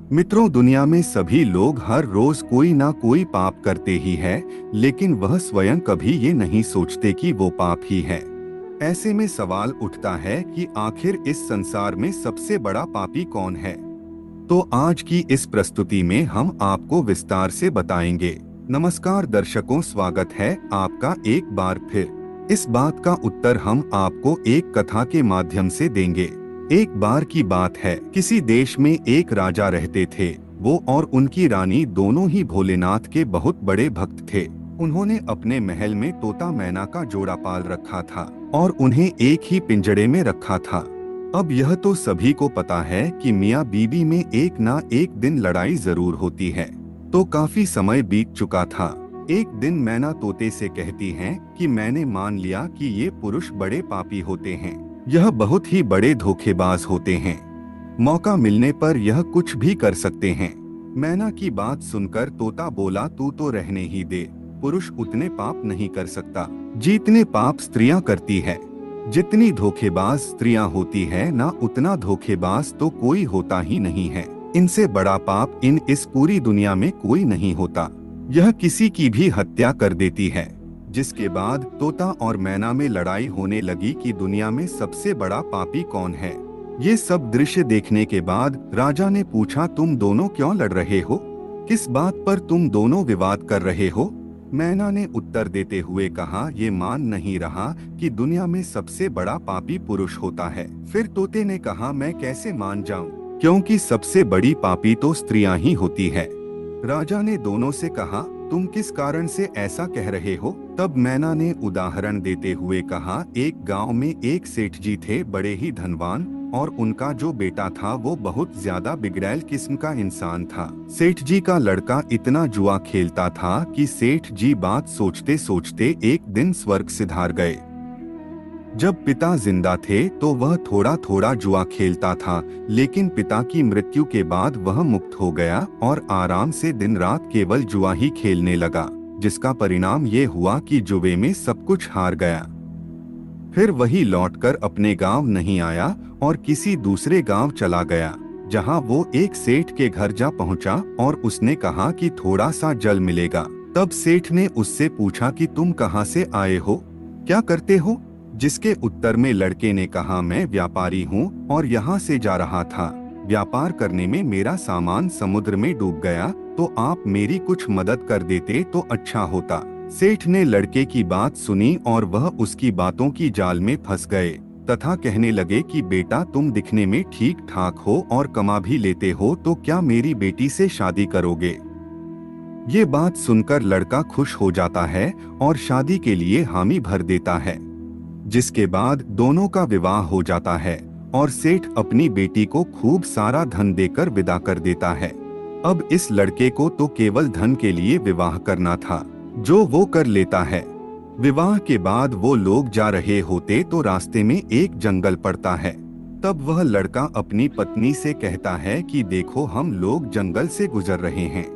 मित्रों, दुनिया में सभी लोग हर रोज कोई ना कोई पाप करते ही है, लेकिन वह स्वयं कभी ये नहीं सोचते कि वो पाप ही है। ऐसे में सवाल उठता है कि आखिर इस संसार में सबसे बड़ा पापी कौन है। तो आज की इस प्रस्तुति में हम आपको विस्तार से बताएंगे। नमस्कार दर्शकों, स्वागत है आपका एक बार फिर। इस बात का उत्तर हम आपको एक कथा के माध्यम से देंगे। एक बार की बात है, किसी देश में एक राजा रहते थे। वो और उनकी रानी दोनों ही भोलेनाथ के बहुत बड़े भक्त थे। उन्होंने अपने महल में तोता मैना का जोड़ा पाल रखा था और उन्हें एक ही पिंजड़े में रखा था। अब यह तो सभी को पता है कि मियाँ बीबी में एक ना एक दिन लड़ाई जरूर होती है। तो काफी समय बीत चुका था। एक दिन मैना तोते से कहती हैं कि मैंने मान लिया कि ये पुरुष बड़े पापी होते हैं। यह बहुत ही बड़े धोखेबाज होते हैं। मौका मिलने पर यह कुछ भी कर सकते हैं। मैना की बात सुनकर तोता बोला, तू तो रहने ही दे। पुरुष उतने पाप नहीं कर सकता जितने पाप स्त्रियां करती है। जितनी धोखेबाज स्त्रियां होती है ना, उतना धोखेबाज तो कोई होता ही नहीं है। इनसे बड़ा पाप इस पूरी दुनिया में कोई नहीं होता। यह किसी की भी हत्या कर देती है। जिसके बाद तोता और मैना में लड़ाई होने लगी कि दुनिया में सबसे बड़ा पापी कौन है। ये सब दृश्य देखने के बाद राजा ने पूछा, तुम दोनों क्यों लड़ रहे हो? किस बात पर तुम दोनों विवाद कर रहे हो? मैना ने उत्तर देते हुए कहा, ये मान नहीं रहा कि दुनिया में सबसे बड़ा पापी पुरुष होता है। फिर तोते ने कहा, मैं कैसे मान जाऊं, क्योंकि सबसे बड़ी पापी तो स्त्रियां ही होती है। राजा ने दोनों से कहा, तुम किस कारण से ऐसा कह रहे हो? तब मैना ने उदाहरण देते हुए कहा, एक गांव में एक सेठ जी थे, बड़े ही धनवान, और उनका जो बेटा था वो बहुत ज्यादा बिगड़ैल किस्म का इंसान था। सेठ जी का लड़का इतना जुआ खेलता था कि सेठ जी बात सोचते सोचते एक दिन स्वर्ग सिधार गए। जब पिता जिंदा थे तो वह थोड़ा थोड़ा जुआ खेलता था, लेकिन पिता की मृत्यु के बाद वह मुक्त हो गया और आराम से दिन रात केवल जुआ ही खेलने लगा, जिसका परिणाम ये हुआ कि जुए में सब कुछ हार गया। फिर वही लौटकर अपने गांव नहीं आया और किसी दूसरे गांव चला गया, जहां वो एक सेठ के घर जा पहुंचा और उसने कहा कि थोड़ा सा जल मिलेगा। तब सेठ ने उससे पूछा कि तुम कहां से आए हो, क्या करते हो? जिसके उत्तर में लड़के ने कहा, मैं व्यापारी हूँ और यहाँ से जा रहा था। व्यापार करने में मेरा सामान समुद्र में डूब गया, तो आप मेरी कुछ मदद कर देते तो अच्छा होता। सेठ ने लड़के की बात सुनी और वह उसकी बातों की जाल में फंस गए तथा कहने लगे कि बेटा, तुम दिखने में ठीक ठाक हो और कमा भी लेते हो, तो क्या मेरी बेटी से शादी करोगे? ये बात सुनकर लड़का खुश हो जाता है और शादी के लिए हामी भर देता है, जिसके बाद दोनों का विवाह हो जाता है और सेठ अपनी बेटी को खूब सारा धन देकर विदा कर देता है। अब इस लड़के को तो केवल धन के लिए विवाह करना था, जो वो कर लेता है। विवाह के बाद वो लोग जा रहे होते तो रास्ते में एक जंगल पड़ता है। तब वह लड़का अपनी पत्नी से कहता है कि देखो, हम लोग जंगल से गुजर रहे हैं,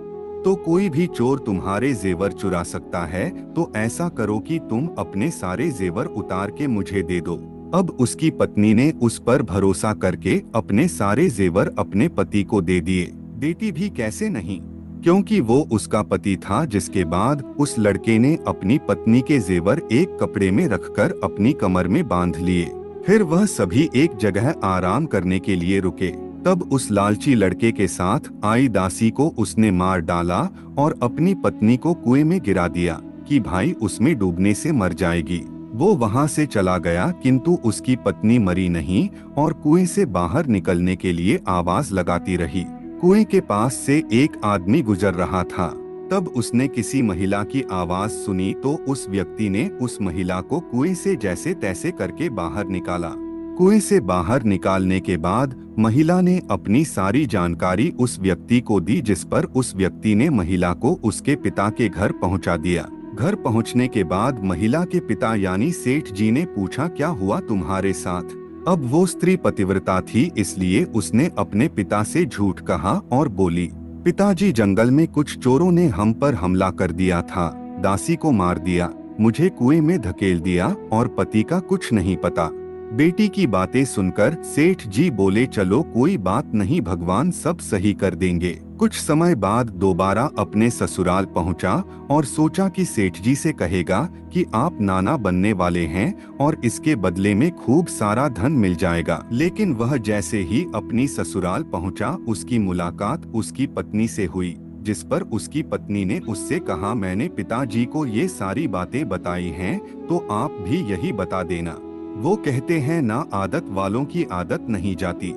तो कोई भी चोर तुम्हारे जेवर चुरा सकता है, तो ऐसा करो कि तुम अपने सारे जेवर उतार के मुझे दे दो। अब उसकी पत्नी ने उस पर भरोसा करके अपने सारे जेवर अपने पति को दे दिए। देती भी कैसे नहीं, क्योंकि वो उसका पति था। जिसके बाद उस लड़के ने अपनी पत्नी के जेवर एक कपड़े में रखकर अपनी कमर में बांध लिए। फिर वह सभी एक जगह आराम करने के लिए रुके। तब उस लालची लड़के के साथ आई दासी को उसने मार डाला और अपनी पत्नी को कुएं में गिरा दिया कि भाई उसमें डूबने से मर जाएगी। वो वहां से चला गया, किंतु उसकी पत्नी मरी नहीं और कुएं से बाहर निकलने के लिए आवाज लगाती रही। कुएं के पास से एक आदमी गुजर रहा था। तब उसने किसी महिला की आवाज सुनी, तो उस व्यक्ति ने उस महिला को कुएं से जैसे तैसे करके बाहर निकाला। कुएं से बाहर निकालने के बाद महिला ने अपनी सारी जानकारी उस व्यक्ति को दी, जिस पर उस व्यक्ति ने महिला को उसके पिता के घर पहुंचा दिया। घर पहुंचने के बाद महिला के पिता यानी सेठ जी ने पूछा, क्या हुआ तुम्हारे साथ? अब वो स्त्री पतिव्रता थी, इसलिए उसने अपने पिता से झूठ कहा और बोली, पिताजी, जंगल में कुछ चोरों ने हम पर हमला कर दिया था, दासी को मार दिया, मुझे कुएं में धकेल दिया और पति का कुछ नहीं पता। बेटी की बातें सुनकर सेठ जी बोले, चलो कोई बात नहीं, भगवान सब सही कर देंगे। कुछ समय बाद दोबारा अपने ससुराल पहुंचा और सोचा कि सेठ जी से कहेगा कि आप नाना बनने वाले हैं और इसके बदले में खूब सारा धन मिल जाएगा। लेकिन वह जैसे ही अपनी ससुराल पहुंचा, उसकी मुलाकात उसकी पत्नी से हुई, जिस पर उसकी पत्नी ने उससे कहा, मैंने पिताजी को ये सारी बातें बताई हैं, तो आप भी यही बता देना। वो कहते हैं ना, आदत वालों की आदत नहीं जाती।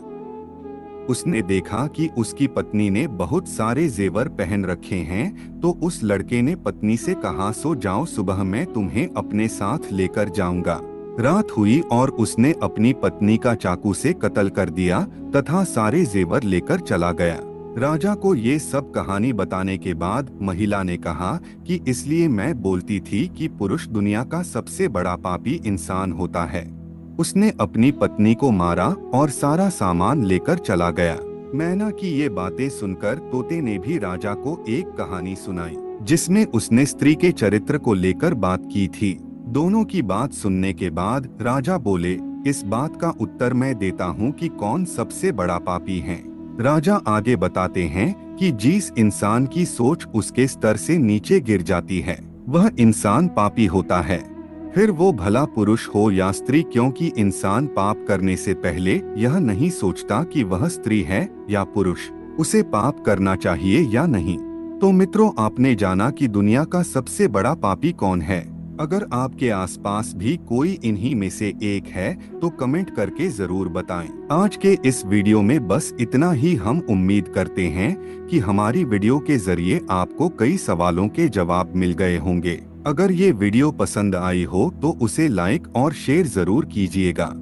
उसने देखा कि उसकी पत्नी ने बहुत सारे जेवर पहन रखे हैं, तो उस लड़के ने पत्नी से कहा, सो जाओ, सुबह मैं तुम्हें अपने साथ लेकर जाऊंगा। रात हुई और उसने अपनी पत्नी का चाकू से कत्ल कर दिया तथा सारे जेवर लेकर चला गया। राजा को ये सब कहानी बताने के बाद महिला ने कहा कि इसलिए मैं बोलती थी कि पुरुष दुनिया का सबसे बड़ा पापी इंसान होता है। उसने अपनी पत्नी को मारा और सारा सामान लेकर चला गया। मैना की ये बातें सुनकर तोते ने भी राजा को एक कहानी सुनाई, जिसमें उसने स्त्री के चरित्र को लेकर बात की थी। दोनों की बात सुनने के बाद राजा बोले, इस बात का उत्तर मैं देता हूँ कि कौन सबसे बड़ा पापी है। राजा आगे बताते हैं कि जिस इंसान की सोच उसके स्तर से नीचे गिर जाती है, वह इंसान पापी होता है, फिर वो भला पुरुष हो या स्त्री, क्योंकि इंसान पाप करने से पहले यह नहीं सोचता कि वह स्त्री है या पुरुष, उसे पाप करना चाहिए या नहीं। तो मित्रों, आपने जाना कि दुनिया का सबसे बड़ा पापी कौन है। अगर आपके आसपास भी कोई इन्हीं में से एक है तो कमेंट करके जरूर बताएं। आज के इस वीडियो में बस इतना ही। हम उम्मीद करते हैं कि हमारी वीडियो के जरिए आपको कई सवालों के जवाब मिल गए होंगे। अगर ये वीडियो पसंद आई हो तो उसे लाइक और शेयर जरूर कीजिएगा।